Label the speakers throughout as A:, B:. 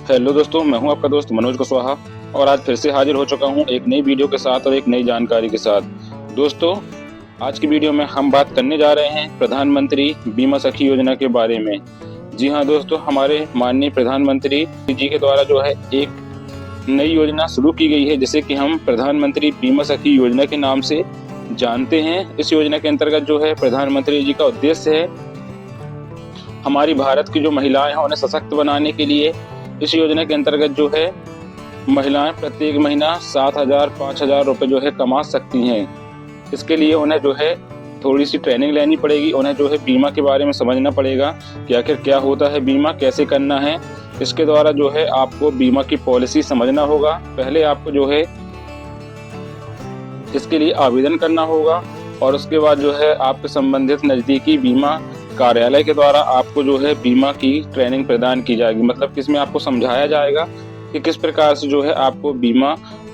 A: Hello दोस्तों, मैं हूं आपका दोस्त मनोज कुशवाहा और आज फिर से हाजिर हो चुका हूं एक नई वीडियो के साथ और एक नई जानकारी के साथ। दोस्तों, आज की वीडियो में हम बात करने जा रहे हैं प्रधानमंत्री बीमा सखी योजना के बारे में। जी हां दोस्तों, हमारे माननीय प्रधानमंत्री जी के द्वारा जो है एक नई योजना शुरू की गई है जिसे कि हम प्रधानमंत्री बीमा सखी योजना के नाम से जानते हैं। इस योजना के अंतर्गत जो है प्रधानमंत्री जी का उद्देश्य है हमारी भारत की जो महिलाएं हैं उन्हें सशक्त बनाने के लिए। इस योजना के अंतर्गत जो है महिलाएं प्रत्येक महीना 7,000 5,000 रुपये जो है कमा सकती हैं। इसके लिए उन्हें जो है थोड़ी सी ट्रेनिंग लेनी पड़ेगी, उन्हें जो है बीमा के बारे में समझना पड़ेगा कि आखिर क्या होता है बीमा, कैसे करना है। इसके द्वारा जो है आपको बीमा की पॉलिसी समझना होगा। पहले आपको जो है इसके लिए आवेदन करना होगा और उसके बाद जो है आपके संबंधित नज़दीकी बीमा कार्यालय के द्वारा आपको जो है बीमा की ट्रेनिंग प्रदान की जाएगी। मतलब कि इसमें आपको समझाया जाएगा कि किस प्रकार से जो है आपको बीमा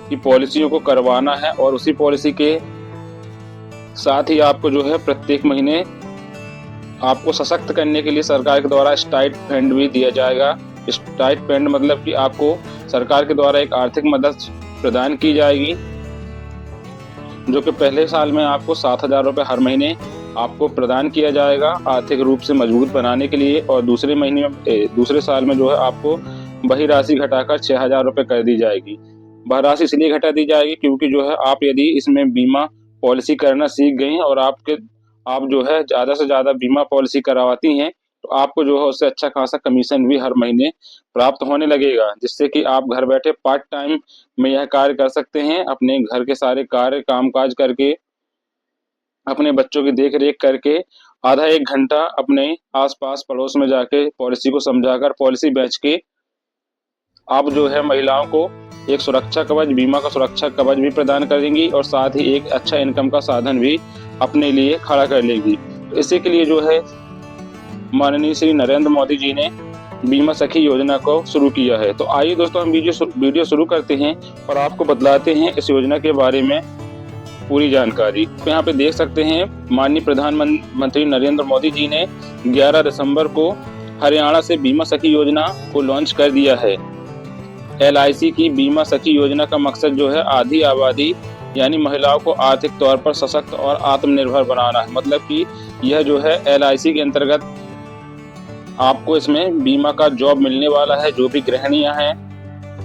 A: की पॉलिसियों को करवाना है और उसी पॉलिसी के साथ ही आपको जो है प्रत्येक महीने आपको सशक्त करने के लिए सरकार के द्वारा स्टाइपेंड भी दिया जाएगा। स्टाइपेंड मतलब कि आपको सरकार के द्वारा एक आर्थिक मदद प्रदान की जाएगी जो कि पहले साल में आपको 7,000 रुपये हर महीने आपको प्रदान किया जाएगा आर्थिक रूप से मजबूत बनाने के लिए। और दूसरे साल में जो है आपको वही राशि घटाकर 6,000 रुपये कर दी जाएगी। वह राशि इसलिए घटा दी जाएगी क्योंकि जो है आप यदि इसमें बीमा पॉलिसी करना सीख गई हैं और आप जो है ज़्यादा से ज़्यादा बीमा पॉलिसी करवाती हैं तो आपको जो है उससे अच्छा खासा कमीशन भी हर महीने प्राप्त होने लगेगा, जिससे कि आप घर बैठे पार्ट टाइम में यह कार्य कर सकते हैं। अपने घर के सारे कार्य काम काज करके, अपने बच्चों की देख रेख करके आधा एक घंटा अपने आसपास पड़ोस में जाके पॉलिसी को समझाकर पॉलिसी बेच के आप जो है महिलाओं को एक सुरक्षा कवच, बीमा का सुरक्षा कवच भी प्रदान करेंगी और साथ ही एक अच्छा इनकम का साधन भी अपने लिए खड़ा कर लेगी। तो इसी के लिए जो है माननीय श्री नरेंद्र मोदी जी ने बीमा सखी योजना को शुरू किया है। तो आइए दोस्तों, हम वीडियो शुरू करते हैं और आपको बतलाते हैं इस योजना के बारे में पूरी जानकारी। तो यहाँ पे देख सकते हैं माननीय प्रधानमंत्री नरेंद्र मोदी जी ने 11 दिसंबर को हरियाणा से बीमा सखी योजना को लॉन्च कर दिया है। LIC की बीमा सखी योजना का मकसद जो है आधी आबादी यानी महिलाओं को आर्थिक तौर पर सशक्त और आत्मनिर्भर बनाना है। मतलब कि यह जो है LIC के अंतर्गत आपको इसमें बीमा का जॉब मिलने वाला है। जो भी गृहिणियां हैं,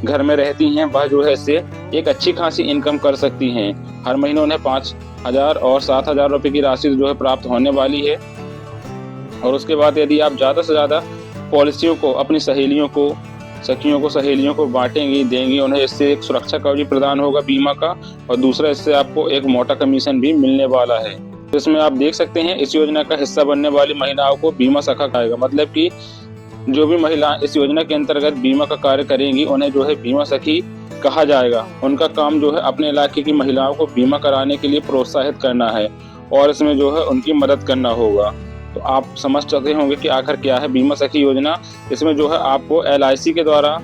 A: घर में रहती हैं, वह जो है इससे एक अच्छी खासी इनकम कर सकती हैं। हर महीने उन्हें 5,000 और 7,000 रुपये की राशि जो है प्राप्त होने वाली है। और उसके बाद यदि आप ज़्यादा से ज़्यादा पॉलिसियों को अपनी सहेलियों को बांटेंगी, देंगी, उन्हें इससे एक सुरक्षा कवच प्रदान होगा बीमा का और दूसरा इससे आपको एक मोटा कमीशन भी मिलने वाला है। तो इसमें आप देख सकते हैं इस योजना का हिस्सा बनने वाली महिलाओं को बीमा सखा कहेगा। मतलब कि जो भी महिलाएं इस योजना के अंतर्गत बीमा का कार्य करेंगी उन्हें जो है बीमा सखी कहा जाएगा। उनका काम जो है अपने इलाके की महिलाओं को बीमा कराने के लिए प्रोत्साहित करना है और इसमें जो है उनकी मदद करना होगा। तो आप समझ सकते होंगे कि आखिर क्या है बीमा सखी योजना। इसमें जो है आपको LIC के द्वारा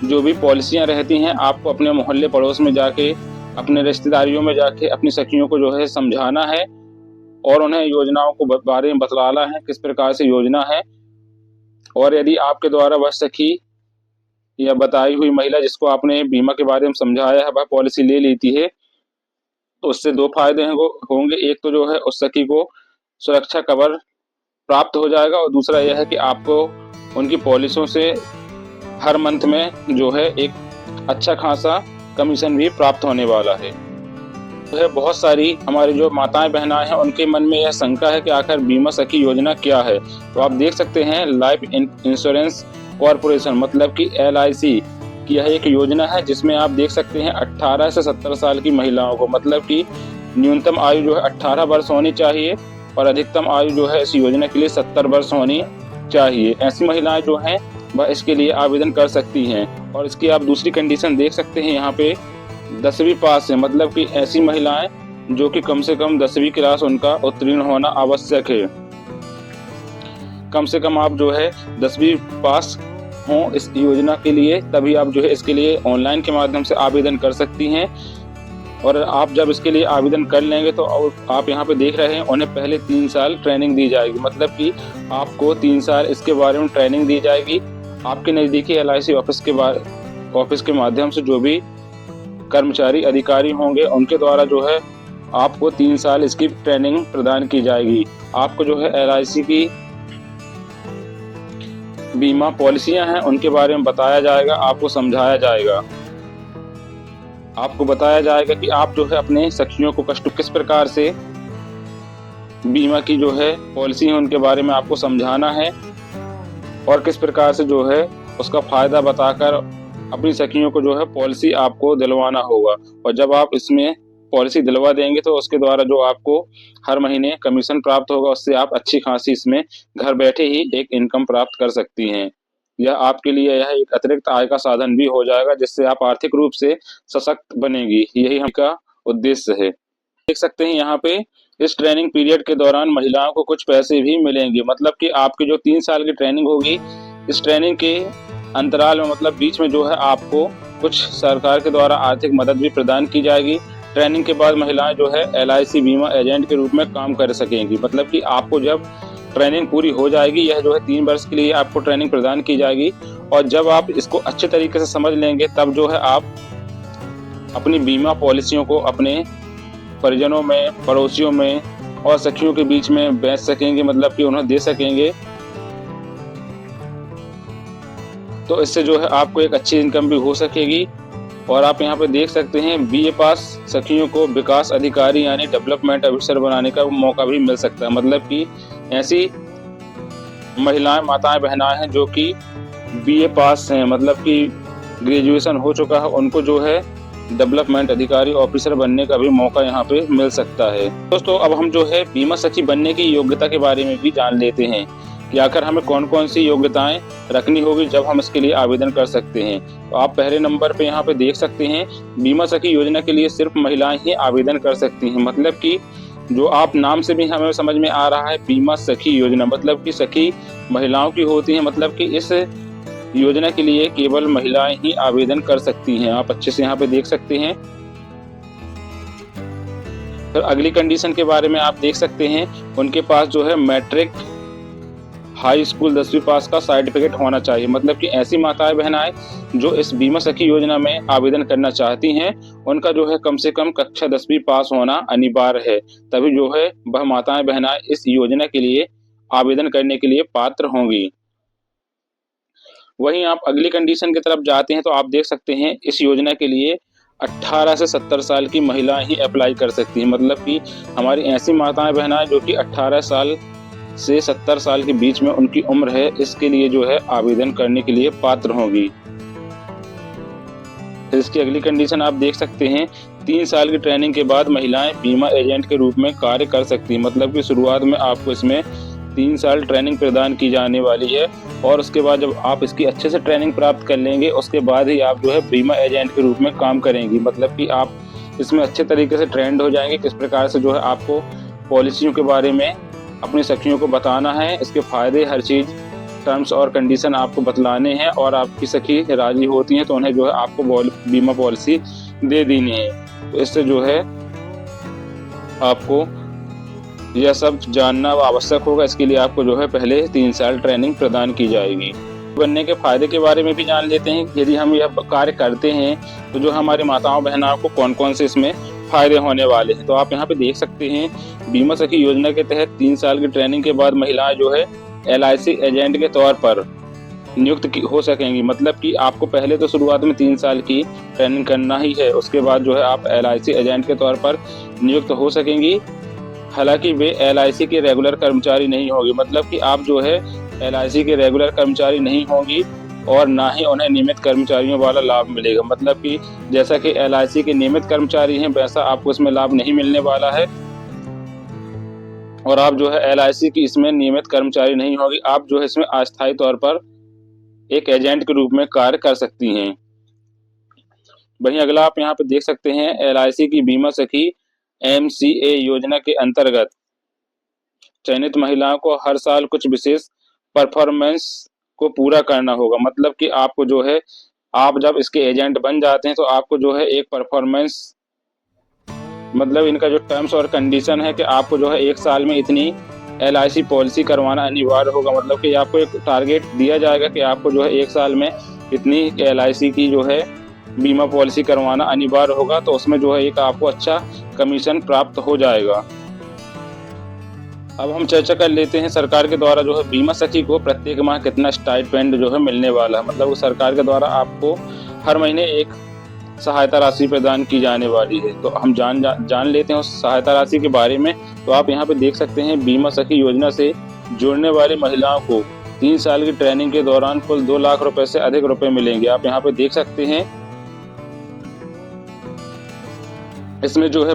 A: जो भी पॉलिसियां रहती हैं आपको अपने मोहल्ले पड़ोस में जाके, अपने रिश्तेदारियों में जाके अपनी सखियों को जो है समझाना है और उन्हें योजनाओं को बारे में बतलाना है किस प्रकार से योजना है। और यदि आपके द्वारा वह सखी या बताई हुई महिला जिसको आपने बीमा के बारे में समझाया है वह पॉलिसी ले लेती है तो उससे दो फायदे होंगे। एक तो जो है उस सखी को सुरक्षा कवर प्राप्त हो जाएगा और दूसरा यह है कि आपको उनकी पॉलिसियों से हर मंथ में जो है एक अच्छा खासा कमीशन भी प्राप्त होने वाला है। तो है बहुत सारी हमारी जो माताएं बहनाएं हैं उनके मन में यह शंका है कि आखिर बीमा सखी योजना क्या है। तो आप देख सकते हैं लाइफ इंश्योरेंस कॉर्पोरेशन मतलब कि LIC की यह एक योजना है जिसमें आप देख सकते हैं 18 से 70 साल की महिलाओं को, मतलब कि न्यूनतम आयु जो है 18 वर्ष होनी चाहिए और अधिकतम आयु जो है इस योजना के लिए 70 वर्ष होनी चाहिए। ऐसी महिलाएं जो हैं वह इसके लिए आवेदन कर सकती हैं। और इसकी आप दूसरी कंडीशन देख सकते हैं यहाँ पे 10वीं पास है, मतलब कि ऐसी महिलाएं जो कि कम से कम 10वीं क्लास उनका उत्तीर्ण होना आवश्यक है। कम से कम आप जो है 10वीं पास हों इस योजना के लिए, तभी आप जो है इसके लिए ऑनलाइन के माध्यम से आवेदन कर सकती हैं। और आप जब इसके लिए आवेदन कर लेंगे तो आप यहाँ पे देख रहे हैं उन्हें पहले 3 साल ट्रेनिंग दी जाएगी। मतलब कि आपको 3 साल इसके बारे में ट्रेनिंग दी जाएगी आपके नज़दीकी LIC ऑफिस के माध्यम से जो भी कर्मचारी अधिकारी होंगे उनके द्वारा जो है आपको 3 साल इसकी ट्रेनिंग प्रदान की जाएगी। आपको जो है LIC की बीमा पॉलिसियां हैं उनके बारे में बताया जाएगा, आपको समझाया जाएगा। आपको बताया जाएगा कि आप जो है अपने सखियों को किस प्रकार से बीमा की जो है पॉलिसी है उनके बारे में आपको समझाना है और किस प्रकार से जो है उसका फायदा बताकर अपनी सखियों को जो है पॉलिसी आपको दिलवाना होगा। और जब आप इसमें पॉलिसी दिलवा देंगे तो उसके द्वारा जो आपको हर महीने कमीशन प्राप्त होगा, उससे आप अच्छी खासी इसमें घर बैठे ही एक इनकम प्राप्त कर सकती हैं। यह आपके लिए यह एक अतिरिक्त आय का साधन भी हो जाएगा, जिससे आप आर्थिक रूप से सशक्त बनेगी। यही हमका उद्देश्य है। देख सकते हैं यहाँ पे इस ट्रेनिंग पीरियड के दौरान महिलाओं को कुछ पैसे भी मिलेंगे। मतलब कि आपकी जो 3 साल की ट्रेनिंग होगी, इस ट्रेनिंग के अंतराल में मतलब बीच में जो है आपको कुछ सरकार के द्वारा आर्थिक मदद भी प्रदान की जाएगी। ट्रेनिंग के बाद महिलाएं जो है LIC बीमा एजेंट के रूप में काम कर सकेंगी। मतलब कि आपको जब ट्रेनिंग पूरी हो जाएगी, यह जो है 3 वर्ष के लिए आपको ट्रेनिंग प्रदान की जाएगी और जब आप इसको अच्छे तरीके से समझ लेंगे तब जो है आप अपनी बीमा पॉलिसियों को अपने परिजनों में, पड़ोसियों में और सखियों के बीच में बेच सकेंगे, मतलब कि उन्हें दे सकेंगे। तो इससे जो है आपको एक अच्छी इनकम भी हो सकेगी। और आप यहाँ पे देख सकते हैं BA पास सखियों को विकास अधिकारी यानी डेवलपमेंट ऑफिसर बनाने का मौका भी मिल सकता है। मतलब कि ऐसी महिलाएं, माताएं, बहनाएं हैं जो कि BA पास हैं, मतलब कि ग्रेजुएशन हो चुका है, उनको जो है डेवलपमेंट अधिकारी ऑफिसर बनने का भी मौका यहाँ पे मिल सकता है। दोस्तों, अब हम जो है बीमा सखी बनने की योग्यता के बारे में भी जान लेते हैं कि आखिर हमें कौन कौन सी योग्यताएं रखनी होगी जब हम इसके लिए आवेदन कर सकते हैं। तो आप पहले नंबर पे यहाँ पे देख सकते हैं, बीमा सखी योजना के लिए सिर्फ महिलाएं ही आवेदन कर सकती हैं। मतलब कि जो आप नाम से भी हमें समझ में आ रहा है, बीमा सखी योजना मतलब कि सखी महिलाओं की होती है। मतलब कि इस योजना के लिए केवल महिलाएं ही आवेदन कर सकती हैं। आप अच्छे से यहाँ पे देख सकते हैं। फिर अगली कंडीशन के बारे में आप देख सकते हैं, उनके पास जो है मैट्रिक, हाई स्कूल 10वीं पास का सर्टिफिकेट होना चाहिए। मतलब कि ऐसी माताएं बहनाएं जो इस बीमा सखी योजना में आवेदन करना चाहती हैं, उनका जो है कम से कम कक्षा 10वीं पास होना अनिवार्य है, तभी जो है वह माताएं बहनाएं इस योजना के लिए आवेदन करने के लिए पात्र होंगी। वहीं आप अगली कंडीशन की तरफ जाते हैं तो आप देख सकते हैं, इस योजना के लिए 18 से 70 साल की महिलाएं ही अप्लाई कर सकती हैं। मतलब कि हमारी ऐसी माताएं बहनाएं जो कि 18 साल से 70 साल के बीच में उनकी उम्र है, इसके लिए जो है आवेदन करने के लिए पात्र होंगी। फिर इसकी अगली कंडीशन आप देख सकते हैं, 3 साल की ट्रेनिंग के बाद महिलाएं बीमा एजेंट के रूप में कार्य कर सकती हैं। मतलब कि शुरुआत में आपको इसमें 3 साल ट्रेनिंग प्रदान की जाने वाली है और उसके बाद जब आप इसकी अच्छे से ट्रेनिंग प्राप्त कर लेंगे, उसके बाद ही आप जो है बीमा एजेंट के रूप में काम करेंगी। मतलब कि आप इसमें अच्छे तरीके से ट्रेंड हो जाएंगे, किस प्रकार से जो है आपको पॉलिसियों के बारे में अपनी सखियों को बताना है, इसके फायदे, हर चीज़, टर्म्स और कंडीशन आपको बतलाने हैं और आपकी सखी राजी होती हैं तो उन्हें जो है आपको बीमा पॉलिसी दे देनी है। तो इससे जो है आपको यह सब जानना आवश्यक होगा। इसके लिए आपको जो है पहले 3 साल ट्रेनिंग प्रदान की जाएगी। बनने के फायदे के बारे में भी जान लेते हैं। यदि हम यह कार्य करते हैं तो जो हमारी माताओं बहनों को कौन कौन से इसमें फायदे होने वाले हैं, तो आप यहाँ पे देख सकते हैं, बीमा सखी योजना के तहत 3 साल की ट्रेनिंग के बाद महिलाएं जो है LIC एजेंट के तौर पर नियुक्त हो सकेंगी। मतलब कि आपको पहले तो शुरुआत में 3 साल की ट्रेनिंग करना ही है, उसके बाद जो है आप LIC एजेंट के तौर पर नियुक्त हो सकेंगी। हालांकि वे LIC के रेगुलर कर्मचारी नहीं होगी। मतलब कि आप जो है LIC के रेगुलर कर्मचारी नहीं होंगी और ना ही उन्हें नियमित कर्मचारियों वाला लाभ मिलेगा। मतलब कि जैसा कि LIC के नियमित कर्मचारी हैं, वैसा आपको इसमें लाभ नहीं मिलने वाला है और आप जो है LIC की इसमें नियमित कर्मचारी नहीं होगी। आप जो है इसमें अस्थायी तौर पर एक एजेंट के रूप में कार्य कर सकती हैं। वहीं अगला आप यहाँ पे देख सकते हैं, LIC की बीमा सखी MCA योजना के अंतर्गत चयनित महिलाओं को हर साल कुछ विशेष परफॉर्मेंस को पूरा करना होगा। मतलब कि आपको जो है, आप जब इसके एजेंट बन जाते हैं तो आपको जो है एक परफॉर्मेंस, मतलब इनका जो टर्म्स और कंडीशन है कि आपको जो है 1 साल में इतनी LIC पॉलिसी करवाना अनिवार्य होगा। मतलब कि आपको एक टारगेट दिया जाएगा कि आपको जो है 1 साल में इतनी LIC की जो है बीमा पॉलिसी करवाना अनिवार्य होगा, तो उसमें जो है एक आपको अच्छा कमीशन प्राप्त हो जाएगा। अब हम चर्चा कर लेते हैं सरकार के द्वारा जो है बीमा सखी को प्रत्येक माह कितना स्टाइपेंड जो है मिलने वाला है। मतलब सरकार के द्वारा आपको हर महीने एक सहायता राशि प्रदान की जाने वाली है। तो हम जान लेते हैं उस सहायता राशि के बारे में। तो आप यहाँ पे देख सकते हैं, बीमा सखी योजना से जुड़ने वाली महिलाओं को 3 साल की ट्रेनिंग के दौरान कुल 2 लाख रुपए से अधिक रुपए मिलेंगे। आप यहाँ पे देख सकते हैं, इसमें जो है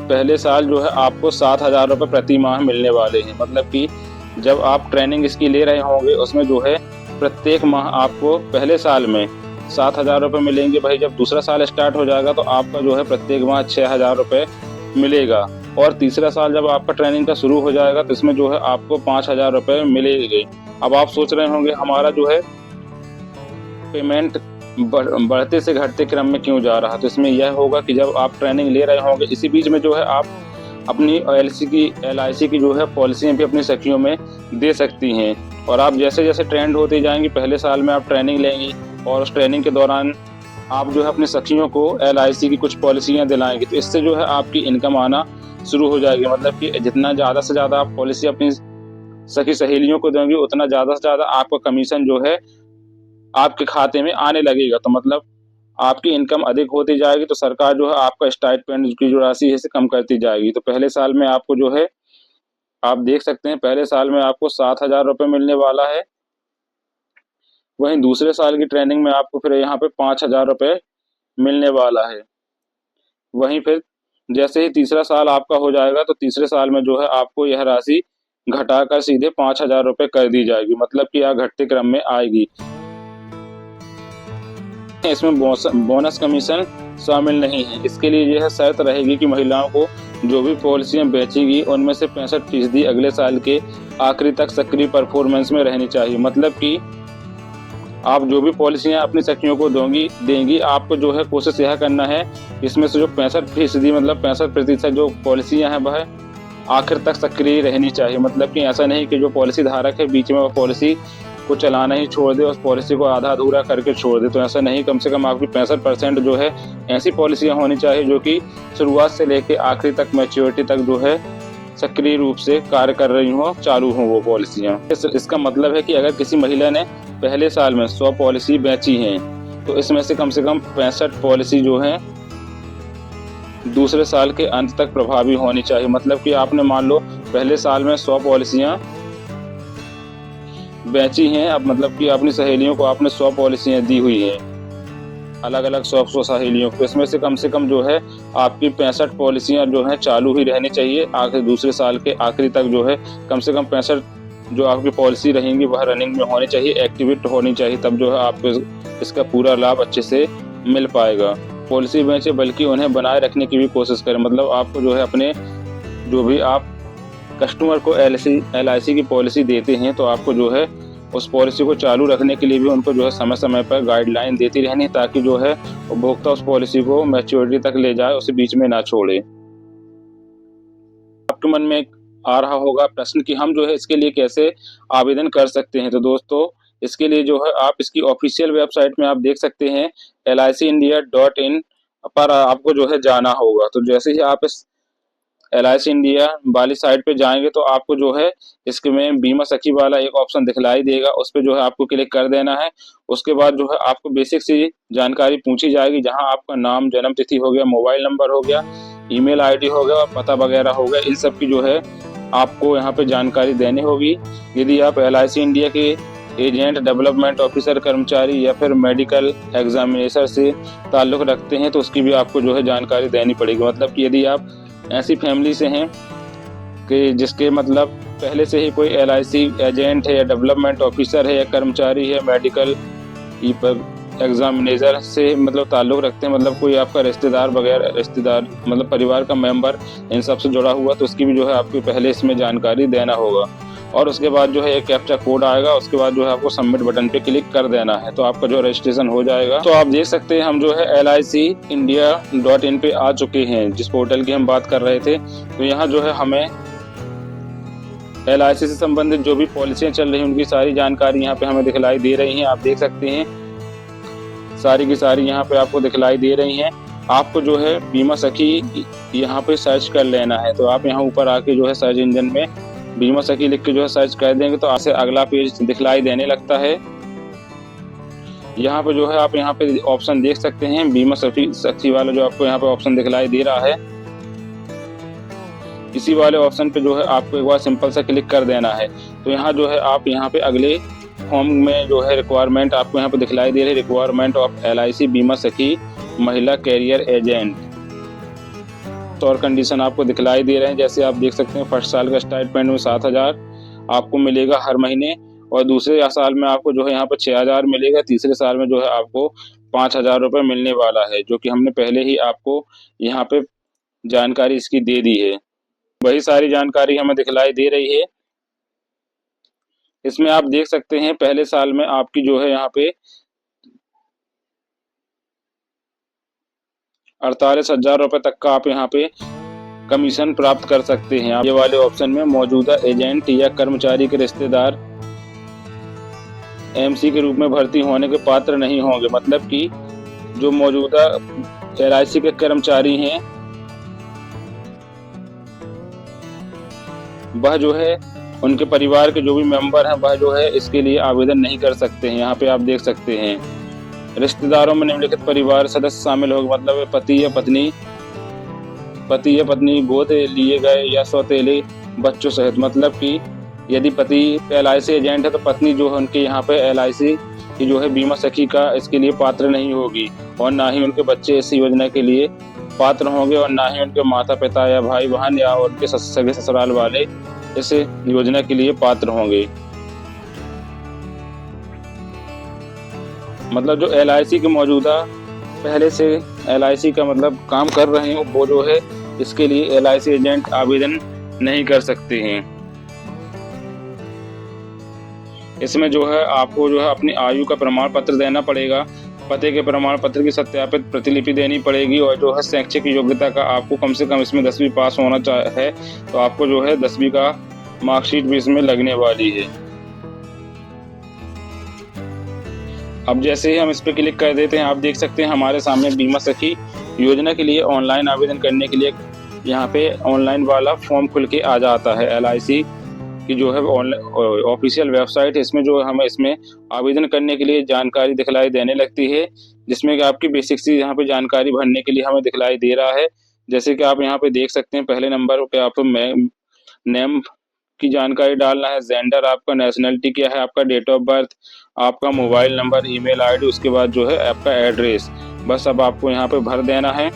A: पहले साल जो है आपको 7,000 रुपये प्रति माह मिलने वाले हैं। मतलब कि जब आप ट्रेनिंग इसकी ले रहे होंगे, उसमें जो है प्रत्येक माह आपको पहले साल में 7,000 रुपये मिलेंगे। भाई जब दूसरा साल स्टार्ट हो जाएगा तो आपका जो है प्रत्येक माह 6,000 रुपये मिलेगा। और तीसरा साल जब आपका ट्रेनिंग का शुरू हो जाएगा तो इसमें जो है आपको 5,000 रुपये मिलेंगे। अब आप सोच रहे होंगे हमारा जो है पेमेंट बढ़ते से घटते क्रम में क्यों जा रहा, तो इसमें यह होगा कि जब आप ट्रेनिंग ले रहे होंगे, इसी बीच में जो है आप अपनी LIC की जो है पॉलिसियाँ भी अपनी सखियों में दे सकती हैं। और आप जैसे जैसे ट्रेंड होते जाएंगी, पहले साल में आप ट्रेनिंग लेंगी और उस ट्रेनिंग के दौरान आप जो है अपनी सखियों को LIC की कुछ पॉलिसियाँ दिलाएंगे, तो इससे जो है आपकी इनकम आना शुरू हो जाएगी। मतलब कि जितना ज़्यादा से ज़्यादा आप पॉलिसी अपनी सखी सहेलियों को देंगे, उतना ज़्यादा से ज़्यादा आपका कमीशन जो है आपके खाते में आने लगेगा। तो मतलब आपकी इनकम अधिक होती जाएगी, तो सरकार जो है आपका स्टाइपेंड की जो राशि है इसे कम करती जाएगी। तो पहले साल में आपको जो है, आप देख सकते हैं, पहले साल में आपको 7,000 रुपये मिलने वाला है। वहीं दूसरे साल की ट्रेनिंग में आपको फिर यहाँ पे 5,000 रुपये मिलने वाला है। वहीं फिर जैसे ही तीसरा साल आपका हो जाएगा तो तीसरे साल में जो है आपको यह राशि घटाकर सीधे 5,000 रुपये कर दी जाएगी। मतलब कि यह घटते क्रम में आएगी। इसमें बोनस कमीशन शामिल नहीं है। इसके लिए यह शर्त रहेगी कि महिलाओं को जो भी पॉलिसियां बेचेगी उनमें से 65% अगले साल के आखिरी तक सक्रिय परफॉर्मेंस में रहनी चाहिए। मतलब कि आप जो भी पॉलिसियां अपनी सखियों को देंगी, आपको जो है कोशिश यह करना है इसमें से जो 65% मतलब 65% जो पॉलिसियां हैं वह आखिर तक सक्रिय रहनी चाहिए। मतलब कि ऐसा नहीं कि जो पॉलिसी धारक है बीच में वह पॉलिसी को चलाना ही छोड़ दे, उस पॉलिसी को आधा अधूरा करके छोड़ दे। तो ऐसा नहीं, कम से कम आपकी 65% जो है ऐसी पॉलिसियां होनी चाहिए जो कि शुरुआत से लेकर आखिरी तक मैच्योरिटी तक जो है सक्रिय रूप से कार्य कर रही हो, चालू हो वो पॉलिसियां। इसका मतलब है कि अगर किसी महिला ने पहले साल में 100 पॉलिसी बेची हैं, तो इसमें से कम 65 पॉलिसी जो है दूसरे साल के अंत तक प्रभावी होनी चाहिए। मतलब कि आपने मान लो पहले साल में 100 पॉलिसियां बेची हैं, अब मतलब कि अपनी सहेलियों को आपने 100 पॉलिसियां दी हुई हैं, अलग अलग 100 सहेलियों को। इसमें से कम जो है आपकी 65 पॉलिसियां जो हैं चालू ही रहनी चाहिए। आखिर दूसरे साल के आखिरी तक जो है कम से कम 65 जो आपकी पॉलिसी रहेंगी वह रनिंग में होनी चाहिए, एक्टिवेट होनी चाहिए, तब जो है आपको इसका पूरा लाभ अच्छे से मिल पाएगा। पॉलिसी बेचे बल्कि उन्हें बनाए रखने की भी कोशिश करें। मतलब आपको जो है अपने जो भी आप कस्टमर को LIC की पॉलिसी देते हैं, तो आपको जो है उस पॉलिसी को चालू रखने के लिए भी उनको जो है समय समय पर गाइडलाइन देती रहनी, ताकि जो है उपभोक्ता उस पॉलिसी को मैच्योरिटी तक ले जाए, उसे बीच में ना छोड़े। आपके मन में आ रहा होगा प्रश्न कि हम जो है इसके लिए कैसे आवेदन कर सकते हैं। तो दोस्तों, इसके लिए जो है आप इसकी ऑफिशियल वेबसाइट में आप देख सकते हैं licindia.in पर आपको जो है जाना होगा। तो जैसे ही आप इस LIC इंडिया वाली साइट पे जाएंगे तो आपको जो है इसके में बीमा सखी वाला एक ऑप्शन दिखलाई देगा, उस पर जो है आपको क्लिक कर देना है। उसके बाद जो है आपको बेसिक सी जानकारी पूछी जाएगी, जहां आपका नाम, जन्म तिथि हो गया, मोबाइल नंबर हो गया, ईमेल ID हो गया और पता वगैरह हो गया। इन सब की जो है आपको यहाँ पे जानकारी देनी होगी। यदि आप LIC इंडिया के एजेंट, डेवलपमेंट ऑफिसर, कर्मचारी या फिर मेडिकल एग्जामिनेशन से ताल्लुक़ रखते हैं तो उसकी भी आपको जो है जानकारी देनी पड़ेगी। मतलब कि यदि आप ऐसी फैमिली से हैं कि जिसके मतलब पहले से ही कोई LIC एजेंट है या डेवलपमेंट ऑफिसर है या कर्मचारी है, मेडिकल एग्जामिनेटर से मतलब ताल्लुक़ रखते हैं, मतलब कोई आपका रिश्तेदार मतलब परिवार का मेंबर इन सब से जुड़ा हुआ, तो उसकी भी जो है आपको पहले इसमें जानकारी देना होगा। और उसके बाद जो है एक कैप्चा कोड आएगा, उसके बाद जो है आपको सबमिट बटन पे क्लिक कर देना है, तो आपका जो रजिस्ट्रेशन हो जाएगा। तो आप देख सकते हैं हम जो है licindia.in पे आ चुके हैं, जिस पोर्टल की हम बात कर रहे थे। तो यहाँ जो है हमें LIC से संबंधित जो भी पॉलिसियां चल रही हैं उनकी सारी जानकारी यहाँ पे हमें दिखलाई दे रही हैं। आप देख सकते हैं सारी की सारी यहाँ पे आपको दिखलाई दे रही हैं। आपको जो है बीमा सखी यहाँ पे सर्च कर लेना है। तो आप यहाँ ऊपर आके जो है सर्च इंजन में बीमा सखी लिख के जो है सर्च कर देंगे तो आपसे अगला पेज दिखलाई देने लगता है। यहाँ पे जो है आप यहाँ पे ऑप्शन देख सकते हैं बीमा सखी वाला जो आपको यहाँ पे ऑप्शन दिखलाई दे रहा है। इसी वाले ऑप्शन पे जो है आपको एक बार सिंपल सा क्लिक कर देना है। तो यहाँ जो है आप यहाँ पे अगले फॉर्म में जो है रिक्वायरमेंट आपको यहाँ पे दिखलाई दे रही है, रिक्वायरमेंट ऑफ LIC बीमा सखी महिला कैरियर एजेंट। और कंडीशन आपको दिखलाई दे रहे हैं। जैसे आप देख सकते हैं फर्स्ट साल का स्टाइपेंड में 7,000 आपको मिलेगा हर महीने, और दूसरे साल में आपको जो है यहाँ पर 6,000 मिलेगा, तीसरे साल में जो है आपको 5,000 रुपये मिलने वाला है, जो कि हमने पहले ही आपको यहाँ पे जानकारी इसकी दे दी है। वही सारी जानकारी हमें दिखलाई दे रही है। इसमें आप देख सकते हैं पहले साल में आपकी जो है यहाँ पे 48,000 रुपये तक का आप यहाँ पे कमीशन प्राप्त कर सकते हैं। आप ये वाले ऑप्शन में मौजूदा एजेंट या कर्मचारी के रिश्तेदार MC के रूप में भर्ती होने के पात्र नहीं होंगे। मतलब कि जो मौजूदा LIC के कर्मचारी हैं वह जो है उनके परिवार के जो भी मेंबर हैं वह जो है इसके लिए आवेदन नहीं कर सकते हैं। यहाँ पे आप देख सकते हैं रिश्तेदारों में निम्नलिखित परिवार सदस्य शामिल होंगे। मतलब पति या पत्नी गोद लिए गए या सौतेले बच्चों सहित। मतलब कि यदि पति LIC एजेंट है तो पत्नी जो है उनके यहाँ पे LIC की जो है बीमा सखी का इसके लिए पात्र नहीं होगी, और ना ही उनके बच्चे इस योजना के लिए पात्र होंगे, और ना ही उनके माता पिता या भाई बहन या उनके सगे ससुराल वाले इस योजना के लिए पात्र होंगे। मतलब जो LIC के मौजूदा पहले से LIC का मतलब काम कर रहे हैं वो जो है इसके लिए LIC एजेंट आवेदन नहीं कर सकते हैं। इसमें जो है आपको जो है अपनी आयु का प्रमाण पत्र देना पड़ेगा, पते के प्रमाण पत्र की सत्यापित प्रतिलिपि देनी पड़ेगी, और जो है शैक्षिक योग्यता का आपको कम से कम इसमें 10वीं पास होना है। तो आपको जो है 10वीं का मार्कशीट भी इसमें लगने वाली है। अब जैसे ही हम इस पर क्लिक कर देते हैं आप देख सकते हैं हमारे सामने बीमा सखी योजना के लिए ऑनलाइन आवेदन करने के लिए यहाँ पे ऑनलाइन वाला फॉर्म खुल के आ जाता है। LIC की जो है ऑफिशियल वेबसाइट है, इसमें जो हमें इसमें आवेदन करने के लिए जानकारी दिखलाई देने लगती है, जिसमें कि आपकी बेसिक सी यहाँ पे जानकारी भरने के लिए हमें दिखलाई दे रहा है। जैसे कि आप यहाँ पे देख सकते हैं पहले नंबर पे आपको नेम की जानकारी डालना है, जेंडर आपका, नेशनलिटी क्या है आपका, डेट ऑफ बर्थ, आपका मोबाइल नंबर, ईमेल ID, उसके बाद जो है आपका एड्रेस। बस अब आपको यहाँ पे भर देना है,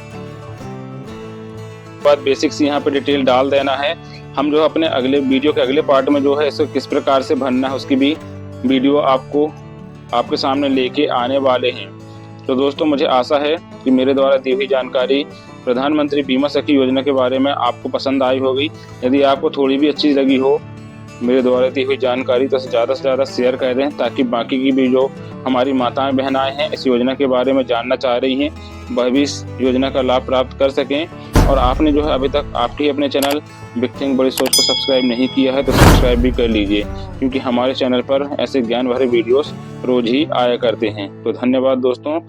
A: बाद बेसिक्स यहाँ पे डिटेल डाल देना है। हम जो अपने अगले वीडियो के अगले पार्ट में जो है इसे किस प्रकार से भरना है उसकी भी वीडियो आपको आपके सामने लेके आने वाले हैं। तो दोस्तों मुझे आशा है कि मेरे द्वारा दी हुई जानकारी प्रधानमंत्री बीमा सखी योजना के बारे में आपको पसंद आई होगी। यदि आपको थोड़ी भी अच्छी लगी हो मेरे द्वारा दी हुई जानकारी तो ज़्यादा से ज़्यादा शेयर कर दें, ताकि बाकी की भी जो हमारी माताएं बहनाएं हैं इस योजना के बारे में जानना चाह रही हैं वह भी इस योजना का लाभ प्राप्त कर सकें। और आपने जो है अभी तक आपके अपने चैनल बिग थिंक बड़ी सोच को सब्सक्राइब नहीं किया है तो सब्सक्राइब भी कर लीजिए, क्योंकि हमारे चैनल पर ऐसे ज्ञान भरे वीडियोस रोज ही आया करते हैं। तो धन्यवाद दोस्तों।